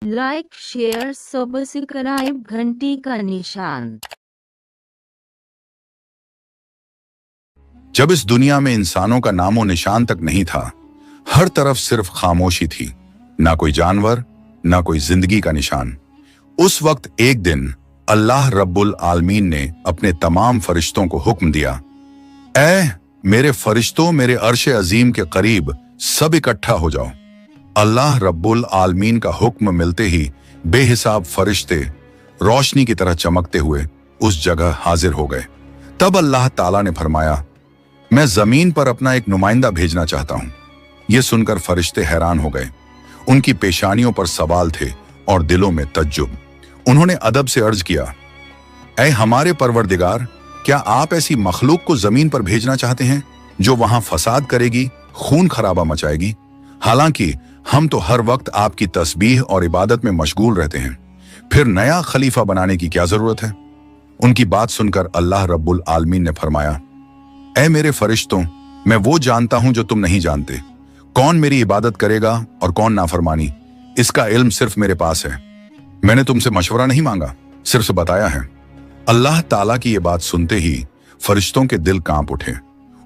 Like share subscribe घंटी का निशान। जब इस दुनिया में इंसानों का नामो निशान तक नहीं था, हर तरफ सिर्फ खामोशी थी, ना कोई जानवर, ना कोई जिंदगी का निशान। उस वक्त एक दिन अल्लाह रब्बुल आलमीन ने अपने तमाम फरिश्तों को हुक्म दिया, ऐ मेरे फरिश्तों, मेरे अर्श अजीम के करीब सब इकट्ठा हो जाओ। अल्लाह रब्बुल आलमीन का हुक्म मिलते ही बेहिसाब फरिश्ते रोशनी की तरह चमकते हुए उस जगह हाजिर हो गए। तब अल्लाह ताला ने फरमाया, मैं जमीन पर अपना एक नुमाइंदा भेजना चाहता हूं। यह सुनकर फरिश्ते हैरान हो गए। उनकी पेशानियों पर सवाल थे और दिलों में तज्जुब। उन्होंने अदब से अर्ज किया, ऐ हमारे परवरदिगार, क्या आप ऐसी मखलूक को जमीन पर भेजना चाहते हैं जो वहां फसाद करेगी, खून खराबा मचाएगी? हालांकि हम तो हर वक्त आपकी तस्बीह और इबादत में मशगूल रहते हैं, फिर नया खलीफा बनाने की क्या जरूरत है? उनकी बात सुनकर अल्लाह रब्बुल आलमीन ने फरमाया, ऐ मेरे फरिश्तों, मैं वो जानता हूं जो तुम नहीं जानते। कौन मेरी इबादत करेगा और कौन नाफरमानी, इसका इल्म सिर्फ मेरे पास है। मैंने तुमसे मशवरा नहीं मांगा, सिर्फ बताया है। अल्लाह ताला की ये बात सुनते ही फरिश्तों के दिल कांप उठे।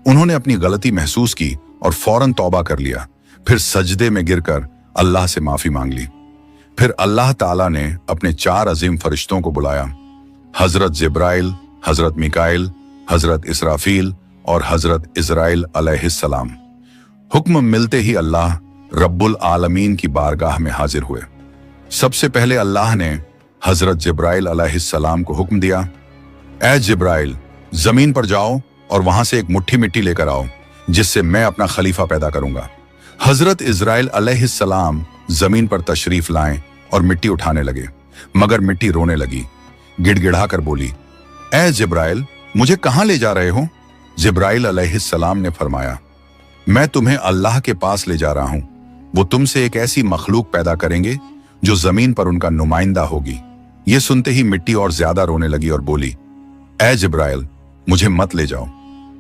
उन्होंने अपनी गलती महसूस की और फौरन तौबा कर लिया। फिर सजदे में गिरकर अल्लाह से माफी मांग ली। फिर अल्लाह ताला ने अपने 4 अजीम फरिश्तों को बुलाया, हजरत जिब्राइल, हजरत मिकाइल, हजरत इसराफील और हजरत इजराइल अलैहिस्सलाम। हुक्म मिलते ही अल्लाह रब्बुल आलमीन की बारगाह में हाजिर हुए। सबसे पहले अल्लाह ने हजरत जिब्राइल अलैहिस्सलाम को हुक्म दिया, ऐ जिब्राइल, जमीन पर जाओ और वहां से एक मुट्ठी मिट्टी लेकर आओ, जिससे मैं अपना खलीफा पैदा करूंगा। हजरत इजराइल अलैहिस्सलाम जमीन पर तशरीफ लाएं और मिट्टी उठाने लगे, मगर मिट्टी रोने लगी। गिड़गिड़ाकर बोली, ऐ जिब्राइल, मुझे कहां ले जा रहे हो? जिब्राइल अलैहिस्सलाम ने फरमाया, मैं तुम्हें अल्लाह के पास ले जा रहा हूं। वो तुमसे एक ऐसी मखलूक पैदा करेंगे जो जमीन पर उनका नुमाइंदा होगी। ये सुनते ही मिट्टी और ज्यादा रोने लगी और बोली, ऐ जिब्राइल, मुझे मत ले जाओ।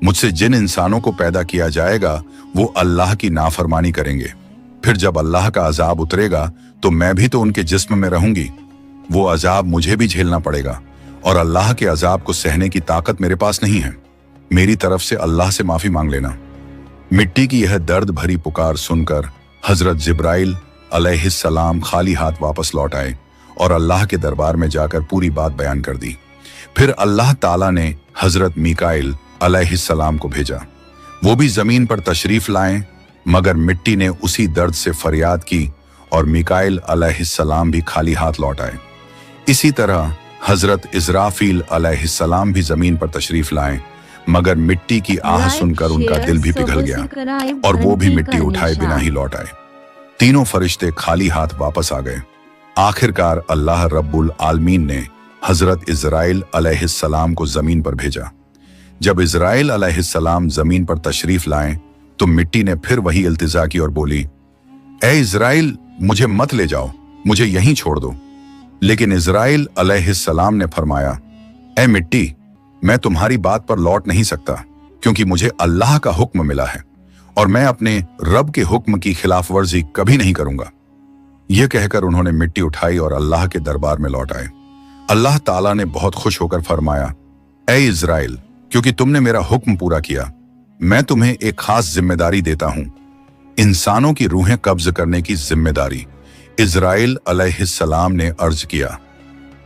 मुझसे जिन इंसानों को पैदा किया जाएगा वो अल्लाह की नाफरमानी करेंगे। फिर जब अल्लाह का अजाब उतरेगा तो मैं भी तो उनके जिस्म में रहूंगी। वो अजाब मुझे भी झेलना पड़ेगा और अल्लाह के अजाब को सहने की ताकत मेरे पास नहीं है। मेरी तरफ से अल्लाह से माफी मांग लेना। मिट्टी की यह दर्द भरी पुकार सुनकर हजरत जिब्राइल अलैहिस्सलाम खाली हाथ वापस लौट आए और अल्लाह के दरबार में जाकर पूरी बात बयान कर दी। फिर अल्लाह ताला ने हजरत मिकाइल अलैहिस्सलाम को भेजा। वो भी जमीन पर तशरीफ लाएं, मगर मिट्टी ने उसी दर्द से फरियाद की और मिकाइल अलैहिस्सलाम भी खाली हाथ लौट आए। इसी तरह हजरत इजराफील अलैहिस्सलाम भी जमीन पर तशरीफ लाएं, मगर मिट्टी की आह सुनकर उनका दिल भी पिघल गया और वो भी मिट्टी उठाए बिना ही लौट आए। तीनों फरिश्ते खाली हाथ वापस आ गए। आखिरकार अल्लाह रब्बुल आलमीन ने हजरत इजराइल अलैहिस्सलाम को जमीन पर भेजा। जब इजराइल अलैहिस्सलाम जमीन पर तशरीफ लाएं तो मिट्टी ने फिर वही इल्तिजा की और बोली, ऐ इजराइल, मुझे मत ले जाओ, मुझे यहीं छोड़ दो। लेकिन इजराइल अलैहिस्सलाम ने फरमाया, ऐ मिट्टी, मैं तुम्हारी बात पर लौट नहीं सकता, क्योंकि मुझे अल्लाह का हुक्म मिला है और मैं अपने रब के हुक्म की खिलाफ वर्जी कभी नहीं करूंगा। यह कहकर उन्होंने मिट्टी उठाई और अल्लाह के दरबार में लौट आए। अल्लाह ताला ने बहुत खुश होकर फरमाया, ऐ इजराइल, क्योंकि तुमने मेरा हुक्म पूरा किया, मैं तुम्हें एक खास जिम्मेदारी देता हूं, इंसानों की रूहें कब्ज करने की जिम्मेदारी। इजराइल अलैहिस्सलाम ने अर्ज किया,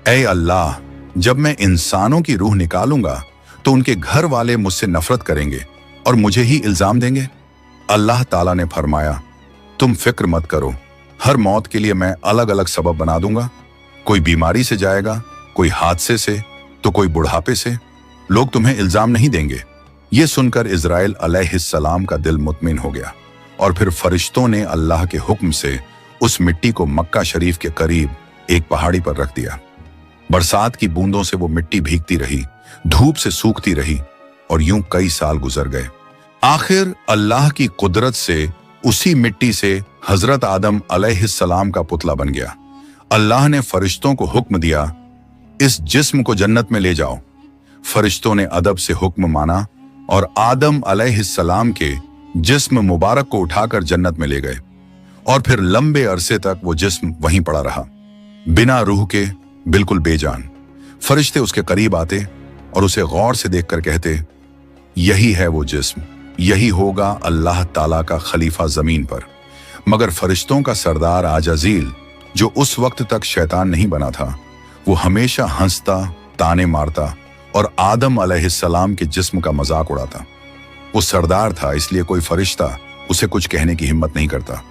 ऐ अल्लाह, जब मैं इंसानों की रूह निकालूंगा तो उनके घर वाले मुझसे नफरत करेंगे और मुझे ही इल्जाम देंगे। अल्लाह ताला ने फरमाया, तुम फिक्र मत करो, हर मौत के लिए मैं अलग अलग सबब बना दूंगा। कोई बीमारी से जाएगा, कोई हादसे से, तो कोई बुढ़ापे से। लोग तुम्हें इल्जाम नहीं देंगे। ये सुनकर इजराइल अलैहिस्सलाम का दिल मुतमिन हो गया और फिर फरिश्तों ने अल्लाह के हुक्म से उस मिट्टी को मक्का शरीफ के करीब एक पहाड़ी पर रख दिया। बरसात की बूंदों से वो मिट्टी भीगती रही, धूप से सूखती रही और यूं कई साल गुजर गए। आखिर अल्लाह की कुदरत से उसी मिट्टी से हजरत आदम अलैहिस्सलाम का पुतला बन गया। अल्लाह ने फरिश्तों को हुक्म दिया, इस जिस्म को जन्नत में ले जाओ। फरिश्तों ने अदब से हुक्म माना और आदम अलैहिस्सलाम के जिस्म मुबारक को उठाकर जन्नत में ले गए और फिर लंबे अरसे तक वो जिस्म वहीं पड़ा रहा। बिना रूह के, बिल्कुल बेजान। फरिश्ते उसके करीब आते और उसे गौर से देखकर कहते, यही है वो जिस्म, यही होगा अल्लाह ताला का खलीफा जमीन पर। मगर फरिश्तों का सरदार आजाजील, जो उस वक्त तक शैतान नहीं बना था, वो हमेशा हंसता, ताने मारता और आदम अलैहिस्सलाम के जिस्म का मजाक उड़ाता। वो सरदार था, इसलिए कोई फरिश्ता उसे कुछ कहने की हिम्मत नहीं करता।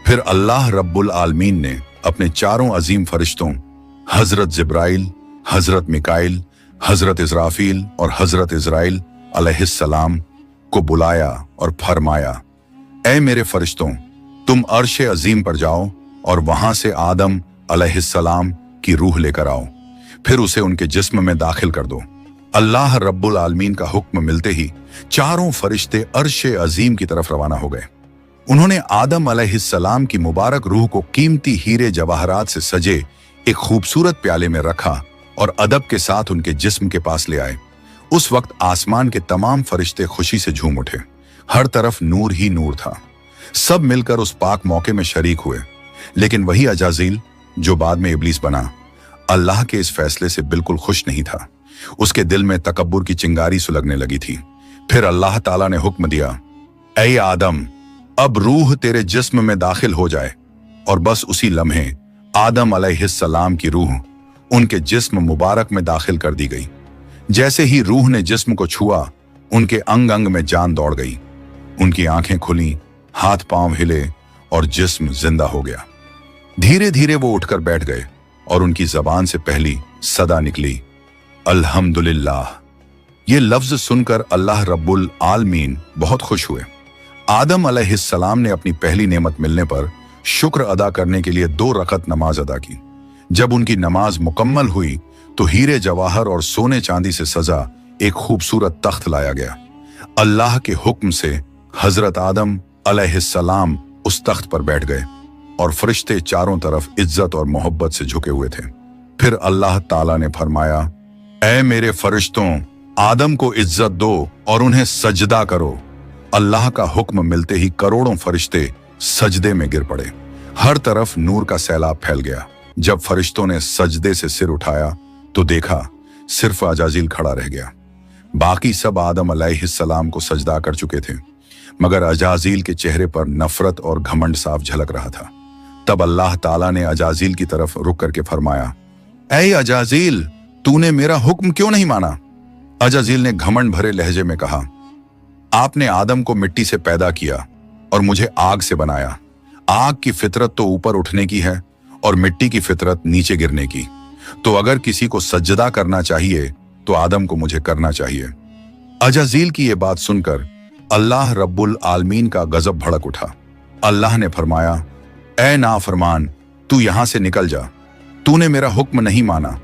फिर अल्लाह रब्बुल आलमीन ने अपने चारों अजीम फरिश्तों हजरत जिब्राइल, हजरत मिकाइल, हजरत इजराफील और हजरत इजराइल अलैहिस्सलाम को बुलाया और फरमाया, ऐ मेरे फरिश्तों, तुम अर्श अजीम पर जाओ और वहां से आदम अलैहिस्सलाम की रूह लेकर आओ, फिर उसे उनके जिस्म में दाखिल कर दो। अल्लाह रब्बुल आलमीन का हुक्म मिलते ही चारों फरिश्ते अर्श अजीम की तरफ रवाना हो गए। उन्होंने आदम अलैहिस्सलाम की मुबारक रूह को कीमती हीरे जवाहरात से सजे एक खूबसूरत प्याले में रखा और अदब के साथ उनके जिस्म के पास ले आए। उस वक्त आसमान के तमाम फरिश्ते खुशी से झूम उठे। हर तरफ नूर ही नूर था। सब मिलकर उस पाक मौके में शरीक हुए। लेकिन वही अजाजील, जो बाद में इब्लीस बना, अल्लाह के इस फैसले से बिल्कुल खुश नहीं था। उसके दिल में तकब्बुर की चिंगारी सुलगने लगी थी। फिर अल्लाह ताला ने हुक्म दिया, ऐ आदम, अब रूह तेरे जिस्म में दाखिल हो जाए। और बस उसी लम्हे आदम अलैहिस्सलाम की रूह उनके जिस्म मुबारक में दाखिल कर दी गई। जैसे ही रूह ने जिस्म को छुआ, उनके अंग अंग में जान दौड़ गई। उनकी आंखें खुली, हाथ पांव हिले और जिस्म जिंदा हो गया। धीरे धीरे वो उठकर बैठ गए और उनकी जबान से पहली सदा निकली, अल्हम्दुलिल्लाह। ये लफ्ज सुनकर अल्लाह रब्बुल आलमीन बहुत खुश हुए। आदम अलैहिस्सलाम ने अपनी पहली नेमत मिलने पर शुक्र अदा करने के लिए 2 रकत नमाज अदा की। जब उनकी नमाज मुकम्मल हुई तो हीरे जवाहर और सोने चांदी से सजा एक खूबसूरत तख्त लाया गया। अल्लाह के हुक्म से हजरत आदम अलैहिस्सलाम उस तख्त पर बैठ गए और फरिश्ते चारों तरफ इज्जत और मोहब्बत से झुके हुए थे। फिर अल्लाह ताला ने फरमाया, ऐ मेरे फरिश्तों, आदम को इज्जत दो और उन्हें सजदा करो। अल्लाह का हुक्म मिलते ही करोड़ों फरिश्ते सजदे में गिर पड़े। हर तरफ नूर का सैलाब फैल गया। जब फरिश्तों ने सजदे से सिर उठाया तो देखा सिर्फ अजाजील खड़ा रह गया। बाकी सब आदम अलैहिस्सलाम को सजदा कर चुके थे, मगर अजाजील के चेहरे पर नफरत और घमंड साफ झलक रहा था। तब अल्लाह ताला ने अजाजील की तरफ रुक करके फरमाया, ऐ अजाजील, तूने मेरा हुक्म क्यों नहीं माना? अजाजील ने घमंड भरे लहजे में कहा, आपने आदम को मिट्टी से पैदा किया और मुझे आग से बनाया। आग की फितरत तो ऊपर उठने की है और मिट्टी की फितरत नीचे गिरने की। तो अगर किसी को सजदा करना चाहिए तो आदम को मुझे करना चाहिए। अजाजील की यह बात सुनकर अल्लाह रब्बुल आलमीन का गजब भड़क उठा। अल्लाह ने फरमाया, ऐ नाफरमान, तू यहां से निकल जा। तूने मेरा हुक्म नहीं माना।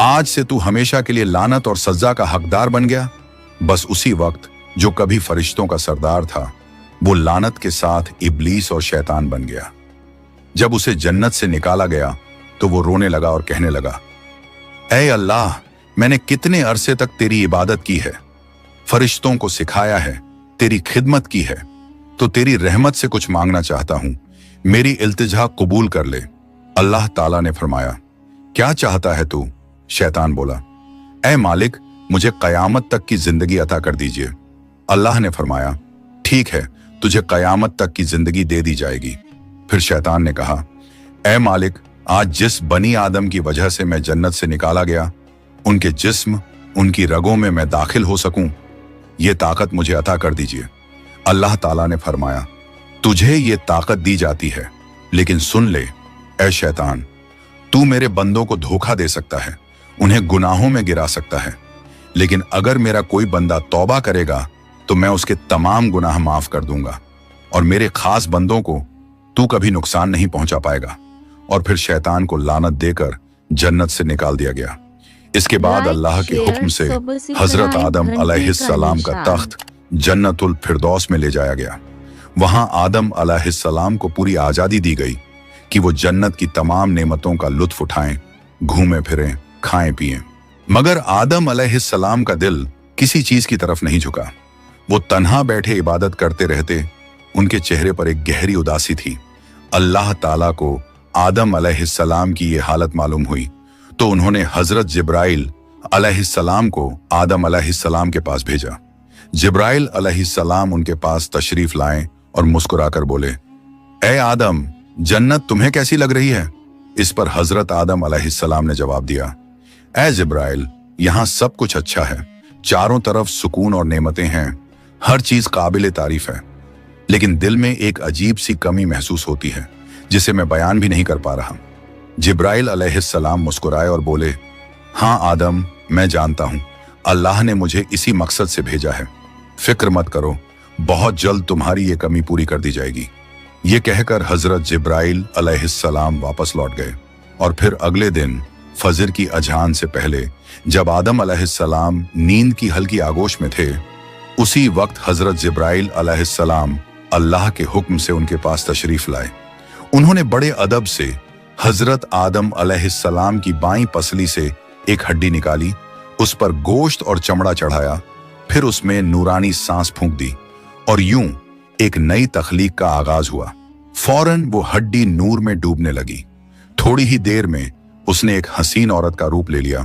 आज से तू हमेशा के लिए लानत और सजा का हकदार बन गया। बस उसी वक्त जो कभी फरिश्तों का सरदार था, वो लानत के साथ इब्लीस और शैतान बन गया। जब उसे जन्नत से निकाला गया तो वो रोने लगा और कहने लगा, ऐ अल्लाह, मैंने कितने अरसे तक तेरी इबादत की है, फरिश्तों को सिखाया है, तेरी खिदमत की है, तो तेरी रहमत से कुछ मांगना चाहता हूं। मेरी इल्तिजा कबूल कर ले। अल्लाह ताला ने फरमाया, क्या चाहता है तू? शैतान बोला, ऐ मालिक, मुझे कयामत तक की जिंदगी अता कर दीजिए। अल्लाह ने फरमाया, ठीक है, तुझे कयामत तक की जिंदगी दे दी जाएगी। फिर शैतान ने कहा, ऐ मालिक, आज जिस बनी आदम की वजह से मैं जन्नत से निकाला गया, उनके जिस्म, उनकी रगों में मैं दाखिल हो सकूं, ये ताकत मुझे अता कर दीजिए। अल्लाह ताला ने फरमाया, तुझे ये ताकत दी जाती है, लेकिन सुन ले ऐ शैतान, तू मेरे बंदों को धोखा दे सकता है, उन्हें गुनाहों में गिरा सकता है, लेकिन अगर मेरा कोई बंदा तौबा करेगा तो मैं उसके तमाम गुनाह माफ कर दूंगा और मेरे खास बंदों को तू कभी नुकसान नहीं पहुंचा पाएगा। और फिर शैतान को लानत देकर जन्नत से निकाल दिया गया। इसके बाद अल्लाह के हुक्म से हजरत आदम अलैहिस्सलाम का तख्त जन्नतुल फिरदौस में ले जाया गया। वहां आदम अलैहिस्सलाम को पूरी आजादी दी गई कि वो जन्नत की तमाम नेमतों का लुत्फ उठाएं, घूमें फिरें, खाएं पिएं। मगर आदम अलैहिस्सलाम का दिल किसी चीज की तरफ नहीं झुका। वो तन्हा बैठे इबादत करते रहते। उनके चेहरे पर एक गहरी उदासी थी। अल्लाह ताला को आदम अलैहिस्सलाम की ये हालत मालूम हुई तो उन्होंने हजरत जिब्राइल अलैहिस्सलाम को आदम अलैहिस्सलाम के पास भेजा। जिब्राइल अलैहिस्सलाम उनके पास तशरीफ लाए और मुस्कुराकर बोले, ए आदम, जन्नत तुम्हें कैसी लग रही है? इस पर हजरत आदम अलैहिस्सलाम ने जवाब दिया, ए जिब्राइल, यहाँ सब कुछ अच्छा है, चारों तरफ सुकून और नेमतें हैं, हर चीज काबिल तारीफ है, लेकिन दिल में एक अजीब सी कमी महसूस होती है जिसे मैं बयान भी नहीं कर पा रहा। जिब्राइल अलैहिस्सलाम मुस्कुराए और बोले, हाँ आदम, मैं जानता हूं, अल्लाह ने मुझे इसी मकसद से भेजा है, फिक्र मत करो, बहुत जल्द तुम्हारी ये कमी पूरी कर दी जाएगी। ये कहकर हजरत जिब्राइल अलैहिस्सलाम वापस लौट गए और फिर अगले दिन फजर की अजान से पहले जब आदम अलैहिस्सलाम नींद की हल्की आगोश में थे, उसी वक्त हजरत जिब्राइल अलैहिस्सलाम अल्लाह के हुक्म से उनके पास तशरीफ लाए। उन्होंने बड़े अदब से हजरत आदम अलैहिस्सलाम की बाईं पसली से एक हड्डी निकाली, उस पर गोश्त और चमड़ा चढ़ाया, फिर उसमें नूरानी सांस फूंक दी और यूं एक नई तख्लीक का आगाज हुआ। फौरन वो हड्डी नूर में डूबने लगी। थोड़ी ही देर में उसने एक हसीन औरत का रूप ले लिया,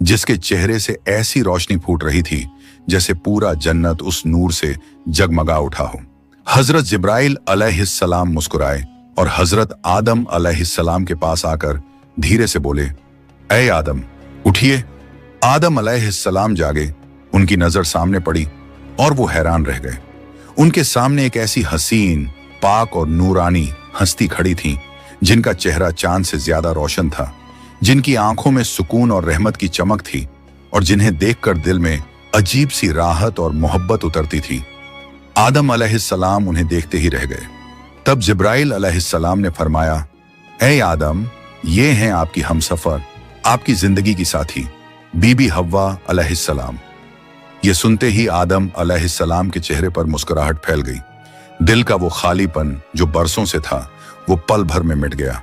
जिसके चेहरे से ऐसी रोशनी फूट रही थी जैसे पूरा जन्नत उस नूर से जगमगा उठा हो। हजरत जिब्राइल अलैहिस्सलाम मुस्कुराए और हजरत आदम अलैहिस्सलाम के पास आकर धीरे से बोले, ऐ आदम, उठिए। आदम अलैहिस्सलाम जागे, उनकी नजर सामने पड़ी और वो हैरान रह गए। उनके सामने एक ऐसी हसीन, पाक और नूरानी हस्ती खड़ी थी जिनका चेहरा चांद से ज्यादा रोशन था, जिनकी आंखों में सुकून और रहमत की चमक थी और जिन्हें देखकर दिल में अजीब सी राहत और मोहब्बत उतरती थी। आदम अलैहिस्सलाम उन्हें देखते ही रह गए। तब जिब्राइल अलैहिस्सलाम ने फरमाया, ऐ आदम, ये हैं आपकी हमसफर, आपकी जिंदगी की साथी, बीबी हव्वा अलैहिस्सलाम। ये सुनते ही आदम अलैहिस्सलाम के चेहरे पर मुस्कुराहट फैल गई। दिल का वो खालीपन जो बरसों से था, वो पल भर में मिट गया।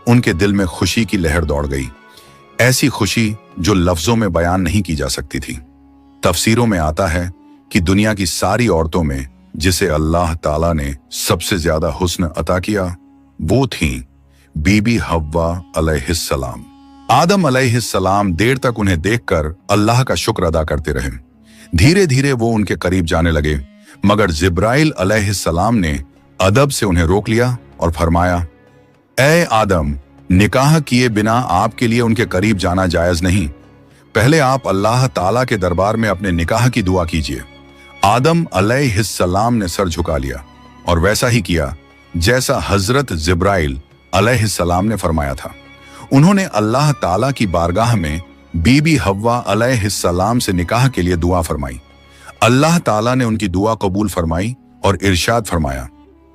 उनके दिल में खुशी की लहर दौड़ गई, ऐसी खुशी जो लफ्जों में बयान नहीं की जा सकती थी। तफसीरों में आता है कि दुनिया की सारी औरतों में जिसे अल्लाह ताला ने सबसे ज्यादा हुस्न अता किया, वो थीं बीबी हव्वा अलैहिस्सलाम। आदम अलैहिस्सलाम देर तक उन्हें देखकर अल्लाह का शुक्र अदा करते रहे। धीरे धीरे वो उनके करीब जाने लगे, मगर जिब्राइल अलैहिस्सलाम ने अदब से उन्हें रोक लिया और फरमाया, ऐ आदम, निकाह किए बिना आपके लिए उनके करीब जाना जायज नहीं। पहले आप अल्लाह ताला के दरबार में अपने निकाह की दुआ कीजिए। आदम अलैहिस्सलाम ने सर झुका लिया और वैसा ही किया जैसा हजरत जिब्राइल अलैहिस्सलाम ने फरमाया था। उन्होंने अल्लाह ताला की बारगाह में बीबी हव्वा अलैहिस्सलाम से निकाह के लिए दुआ फरमाई। अल्लाह ताला ने उनकी दुआ कबूल फरमाई और इरशाद फरमाया,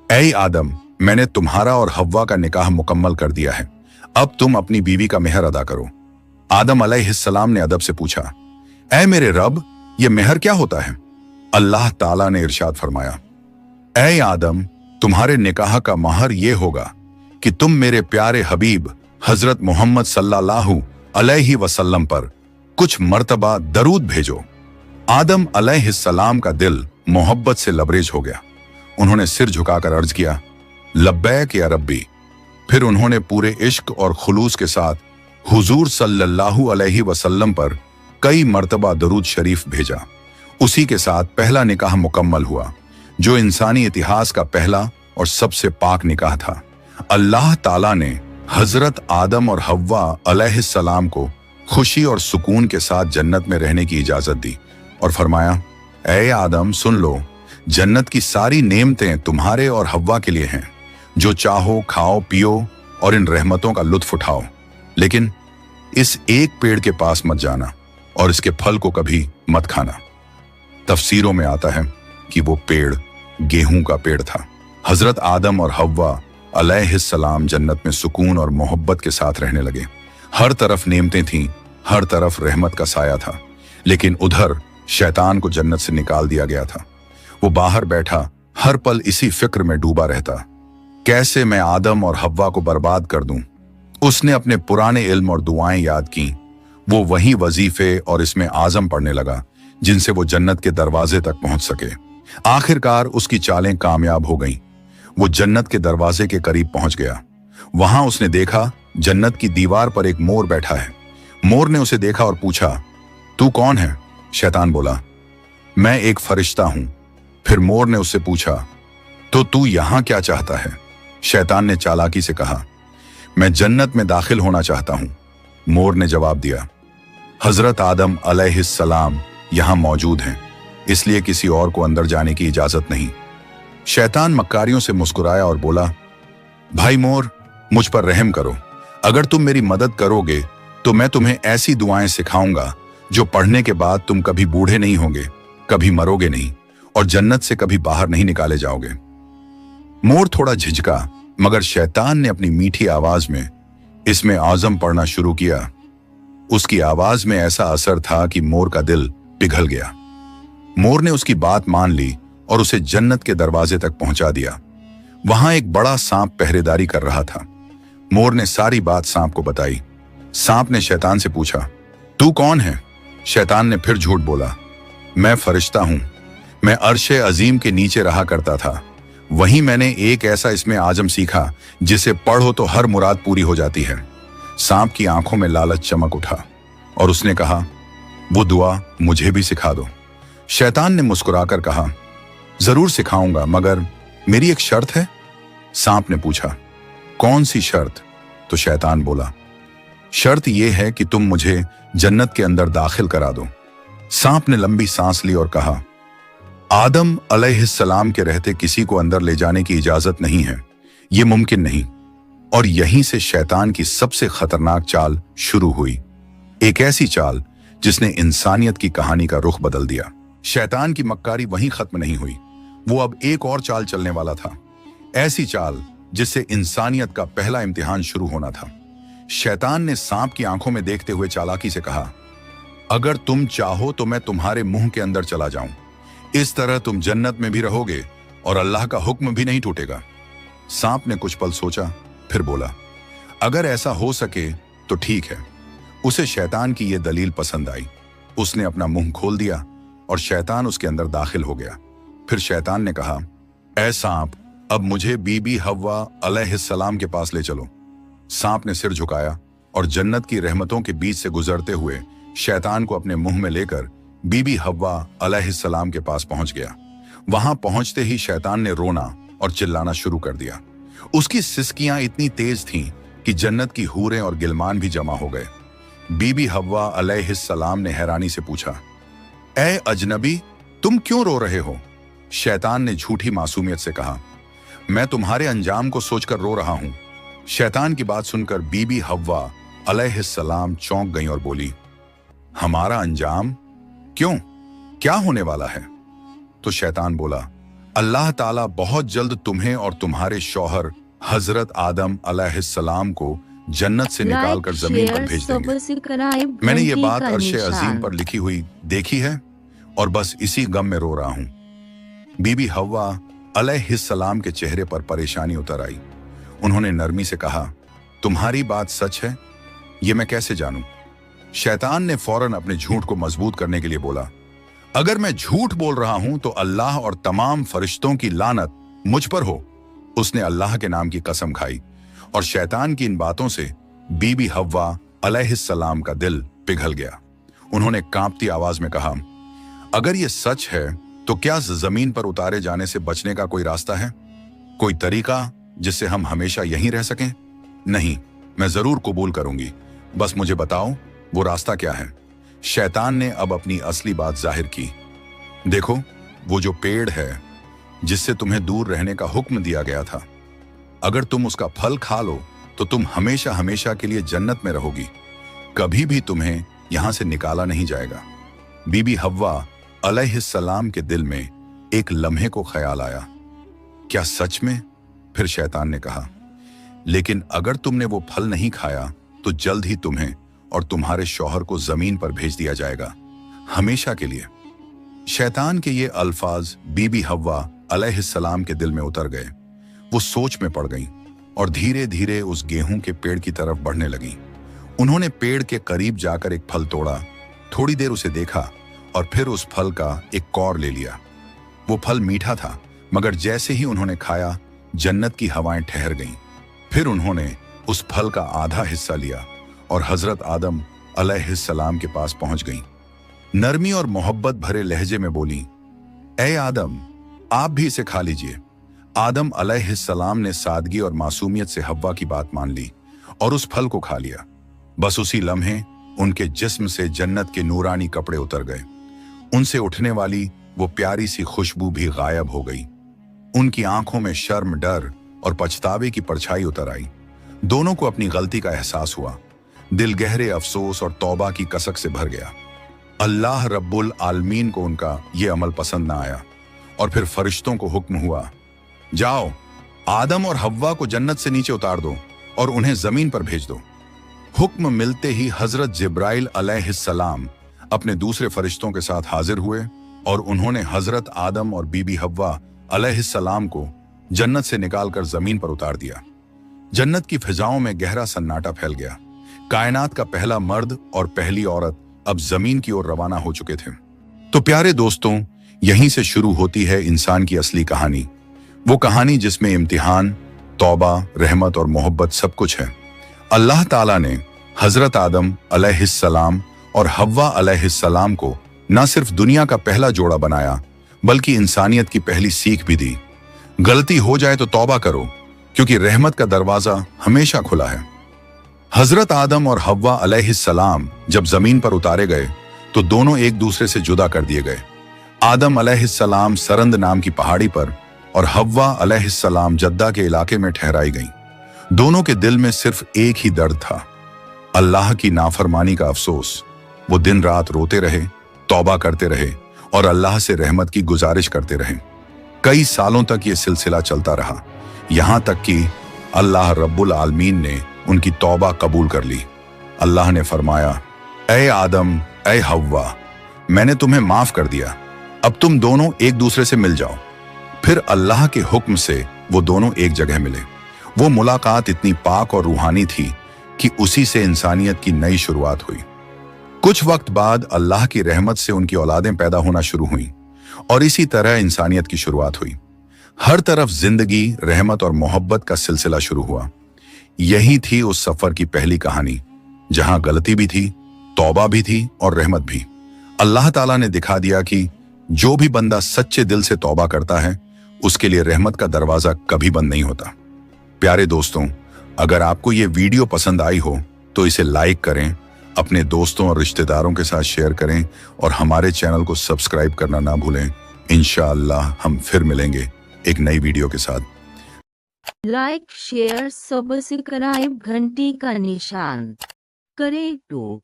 ऐ आदम, मैंने तुम्हारा और हव्वा का निकाह मुकम्मल कर दिया है, अब तुम अपनी बीवी का मेहर अदा करो। आदम अलैहिस्सलाम ने अदब से पूछा, ऐ मेरे रब, ये मेहर क्या होता है? अल्लाह ताला ने इरशाद फरमाया, ऐ आदम, तुम्हारे निकाह का महर ये होगा कि तुम मेरे प्यारे हबीब हजरत मोहम्मद सल्लल्लाहु अलैहि वसल्लम पर कुछ मर्तबा दरूद भेजो। आदम अलैहिस्सलाम का दिल मोहब्बत से लबरेज हो गया। उन्होंने सिर झुकाकर अर्ज किया, लब्बैक या रब्बी। फिर उन्होंने पूरे इश्क और खुलूस के साथ हुजूर सल्लल्लाहु अलैहि वसल्लम पर कई मर्तबा दरूद शरीफ भेजा। उसी के साथ पहला निकाह मुकम्मल हुआ, जो इंसानी इतिहास का पहला और सबसे पाक निकाह था। अल्लाह ताला ने हजरत आदम और हव्वा अलैहिस्सलाम को खुशी और सुकून के साथ जन्नत में रहने की इजाजत दी और फरमाया, ऐ आदम, सुन लो, जन्नत की सारी नेमतें तुम्हारे और हव्वा के लिए हैं। जो चाहो खाओ पियो और इन रहमतों का लुत्फ उठाओ, लेकिन इस एक पेड़ के पास मत जाना और इसके फल को कभी मत खाना। तफसीरों में आता है कि वो पेड़ गेहूं का पेड़ था। हजरत आदम और हव्वा अलैहिस्सलाम जन्नत में सुकून और मोहब्बत के साथ रहने लगे। हर तरफ नेमतें थीं, हर तरफ रहमत का साया था, लेकिन उधर शैतान को जन्नत से निकाल दिया गया था। वो बाहर बैठा हर पल इसी फिक्र में डूबा रहता, कैसे मैं आदम और हव्वा को बर्बाद कर दूं। उसने अपने पुराने इल्म और दुआएं याद की। वो वही वजीफे और इसमें आजम पढ़ने लगा जिनसे वो जन्नत के दरवाजे तक पहुंच सके। आखिरकार उसकी चालें कामयाब हो गईं। वो जन्नत के दरवाजे के करीब पहुंच गया। वहां उसने देखा जन्नत की दीवार पर एक मोर बैठा है। मोर ने उसे देखा और पूछा, तू कौन है? शैतान बोला, मैं एक फरिश्ता हूं। फिर मोर ने उससे पूछा, तो तू यहां क्या चाहता है? शैतान ने चालाकी से कहा, मैं जन्नत में दाखिल होना चाहता हूं। मोर ने जवाब दिया, हजरत आदम अलैहिस्सलाम यहां मौजूद हैं, इसलिए किसी और को अंदर जाने की इजाजत नहीं। शैतान मक्कारियों से मुस्कुराया और बोला, भाई मोर, मुझ पर रहम करो। अगर तुम मेरी मदद करोगे तो मैं तुम्हें ऐसी दुआएं सिखाऊंगा जो पढ़ने के बाद तुम कभी बूढ़े नहीं होगे, कभी मरोगे नहीं और जन्नत से कभी बाहर नहीं निकाले जाओगे। मोर थोड़ा झिझका, मगर शैतान ने अपनी मीठी आवाज में इसमें आज़म पढ़ना शुरू किया। उसकी आवाज में ऐसा असर था कि मोर का दिल पिघल गया। मोर ने उसकी बात मान ली और उसे जन्नत के दरवाजे तक पहुंचा दिया। वहां एक बड़ा सांप पहरेदारी कर रहा था। मोर ने सारी बात सांप को बताई। सांप ने शैतान से पूछा, तू कौन है? शैतान ने फिर झूठ बोला, मैं फरिश्ता हूं। मैं अर्शे अजीम के नीचे रहा करता था। वहीं मैंने एक ऐसा इसमें आजम सीखा जिसे पढ़ो तो हर मुराद पूरी हो जाती है। सांप की आंखों में लालच चमक उठा और उसने कहा, वो दुआ मुझे भी सिखा दो। शैतान ने मुस्कुराकर कहा, जरूर सिखाऊंगा, मगर मेरी एक शर्त है। सांप ने पूछा, कौन सी शर्त? तो शैतान बोला, शर्त यह है कि तुम मुझे जन्नत के अंदर दाखिल करा दो। सांप ने लंबी सांस ली और कहा, आदम अलैहिस्सलाम के रहते किसी को अंदर ले जाने की इजाजत नहीं है, यह मुमकिन नहीं। और यहीं से शैतान की सबसे खतरनाक चाल शुरू हुई, एक ऐसी चाल जिसने इंसानियत की कहानी का रुख बदल दिया। शैतान की मक्कारी वहीं खत्म नहीं हुई, वो अब एक और चाल चलने वाला था, ऐसी चाल जिससे इंसानियत का पहला इम्तिहान शुरू होना था। शैतान ने सांप की आंखों में देखते हुए चालाकी से कहा, अगर तुम चाहो तो मैं तुम्हारे मुंह के अंदर चला जाऊं, इस तरह तुम जन्नत में भी रहोगे और अल्लाह का हुक्म भी नहीं टूटेगा। सांप ने कुछ पल सोचा, फिर बोला, अगर ऐसा हो सके तो ठीक है। उसे शैतान की यह दलील पसंद आई। उसने अपना मुंह खोल दिया और शैतान उसके अंदर दाखिल हो गया। फिर शैतान ने कहा, ऐ सांप, अब मुझे बीबी हव्वा अलैहिस्सलाम के पास ले चलो। सांप ने सिर झुकाया और जन्नत की रहमतों के बीच से गुजरते हुए शैतान को अपने मुंह में लेकर बीबी हव्वा अलैहिस्सलाम के पास पहुंच गया। वहां पहुंचते ही शैतान ने रोना और चिल्लाना शुरू कर दिया। उसकी सिसकियां इतनी तेज थीं कि जन्नत की हूरें और गिलमान भी जमा हो गए। बीबी हव्वा अलैहिस्सलाम ने हैरानी से पूछा, ऐ अजनबी, तुम क्यों रो रहे हो? शैतान ने झूठी मासूमियत से कहा, मैं तुम्हारे अंजाम को सोचकर रो रहा हूं। शैतान की बात सुनकर बीबी हव्वा अलैहिस्सलाम चौंक गई और बोली, हमारा अंजाम? क्यों, क्या होने वाला है? तो शैतान बोला, अल्लाह ताला बहुत जल्द तुम्हें और तुम्हारे शौहर हजरत आदम अलैहिस्सलाम को जन्नत से निकालकर जमीन पर भेज देंगे। मैंने ये बात अर्शे अजीम पर लिखी हुई देखी है और बस इसी गम में रो रहा हूं। बीबी हव्वा अलैहिस्सलाम के चेहरे पर परेशानी उतर आई। उन्होंने नरमी से कहा, तुम्हारी बात सच है? ये मैं कैसे जानूं? शैतान ने फौरन अपने झूठ को मजबूत करने के लिए बोला, अगर मैं झूठ बोल रहा हूं तो अल्लाह और तमाम फरिश्तों की लानत मुझ पर हो। उसने अल्लाह के नाम की कसम खाई और शैतान की इन बातों से बीबी हव्वा अलैहिस्सलाम का दिल पिघल गया। उन्होंने कांपती आवाज में कहा, अगर ये सच है तो क्या जमीन पर उतारे जाने से बचने का कोई रास्ता है? कोई तरीका जिससे हम हमेशा यहीं रह सकें? नहीं, मैं जरूर कबूल करूंगी, बस मुझे बताओ वो रास्ता क्या है। शैतान ने अब अपनी असली बात जाहिर की। देखो, वो जो पेड़ है जिससे तुम्हें दूर रहने का हुक्म दिया गया था, अगर तुम उसका फल खा लो तो तुम हमेशा हमेशा के लिए जन्नत में रहोगी, कभी भी तुम्हें यहां से निकाला नहीं जाएगा। बीबी हव्वा अलैहिस्सलाम के दिल में एक लम्हे को ख्याल आया, क्या सच में? फिर शैतान ने कहा, लेकिन अगर तुमने वो फल नहीं खाया तो जल्द ही तुम्हें और तुम्हारे शौहर को जमीन पर भेज दिया जाएगा, हमेशा के लिए। शैतान के ये अल्फाज बीबी हव्वा अलैहिस्सलाम के दिल में उतर गए। वो सोच में पड़ गईं और धीरे धीरे उस गेहूं के पेड़ की तरफ बढ़ने लगीं। उन्होंने पेड़ के करीब जाकर एक फल तोड़ा, थोड़ी देर उसे देखा और फिर उस फल का एक कौर ले लिया। वो फल मीठा था, मगर जैसे ही उन्होंने खाया जन्नत की हवाएं ठहर गईं। फिर उन्होंने उस फल का आधा हिस्सा लिया और हजरत आदम अलैहिस्सलाम के पास पहुंच गईं। नरमी और मोहब्बत भरे लहजे में बोली, ए आदम, आप भी इसे खा लीजिए। आदम अलैहिस्सलाम ने सादगी और मासूमियत से हव्वा की बात मान ली और उस फल को खा लिया। बस उसी लम्हे उनके जिस्म से जन्नत के नूरानी कपड़े उतर गए। उनसे उठने वाली वो प्यारी सी खुशबू भी गायब हो गई। उनकी आंखों में शर्म, डर और पछतावे की परछाई उतर आई। दोनों को अपनी गलती का एहसास हुआ। दिल गहरे अफसोस और तौबा की कसक से भर गया। अल्लाह रब्बुल आलमीन को उनका ये अमल पसंद ना आया और फिर फरिश्तों को हुक्म हुआ, जाओ, आदम और हव्वा को जन्नत से नीचे उतार दो और उन्हें जमीन पर भेज दो। हुक्म मिलते ही हजरत जिब्राइल अलैहिस्सलाम अपने दूसरे फरिश्तों के साथ हाजिर हुए और उन्होंने हजरत आदम और बीबी हव्वा अलैहिस्सलाम को जन्नत से निकालकर जमीन पर उतार दिया। जन्नत की फिजाओं में गहरा सन्नाटा फैल गया। कायनात का पहला मर्द और पहली औरत अब जमीन की ओर रवाना हो चुके थे। तो प्यारे दोस्तों, यहीं से शुरू होती है इंसान की असली कहानी। वो कहानी जिसमें इम्तिहान, तौबा, रहमत और मोहब्बत सब कुछ है। अल्लाह ताला ने हजरत आदम अलैहिस्सलाम और हव्वा अलैहिस्सलाम को न सिर्फ दुनिया का पहला जोड़ा बनाया, बल्कि इंसानियत की पहली सीख भी दी। गलती हो जाए तो तौबा करो, क्योंकि रहमत का दरवाजा हमेशा खुला है। हजरत आदम और हव्वा अलैहिस्सलाम जब जमीन पर उतारे गए तो दोनों एक दूसरे से जुदा कर दिए गए। आदम अलैहिस्सलाम सरंद नाम की पहाड़ी पर और हव्वा अलैहिस्सलाम जद्दा के इलाके में ठहराई गईं। दोनों के दिल में सिर्फ एक ही दर्द था, अल्लाह की नाफरमानी का अफसोस। वो दिन रात रोते रहे, तौबा करते रहे और अल्लाह से रहमत की गुजारिश करते रहे। कई सालों तक ये सिलसिला चलता रहा, यहां तक कि अल्लाह रब्बुल आलमीन ने उनकी तौबा कबूल कर ली। अल्लाह ने फरमाया, ए आदम, ए हव्वा, मैंने तुम्हें माफ कर दिया, अब तुम दोनों एक दूसरे से मिल जाओ। फिर अल्लाह के हुक्म से वो दोनों एक जगह मिले। वो मुलाकात इतनी पाक और रूहानी थी कि उसी से इंसानियत की नई शुरुआत हुई। कुछ वक्त बाद अल्लाह की रहमत से उनकी औलादें पैदा होना शुरू हुई और इसी तरह इंसानियत की शुरुआत हुई। हर तरफ जिंदगी, रहमत और मोहब्बत का सिलसिला शुरू हुआ। यही थी उस सफर की पहली कहानी, जहां गलती भी थी, तौबा भी थी और रहमत भी। अल्लाह ताला ने दिखा दिया कि जो भी बंदा सच्चे दिल से तौबा करता है, उसके लिए रहमत का दरवाजा कभी बंद नहीं होता। प्यारे दोस्तों, अगर आपको ये वीडियो पसंद आई हो तो इसे लाइक करें, अपने दोस्तों और रिश्तेदारों के साथ शेयर करें और हमारे चैनल को सब्सक्राइब करना ना भूलें। इंशाअल्लाह हम फिर मिलेंगे एक नई वीडियो के साथ। लाइक, शेयर, सब्सक्राइब, घंटी का निशान करें तो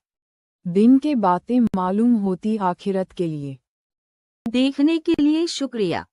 दिन के बातें मालूम होती आखिरत के लिए। देखने के लिए शुक्रिया।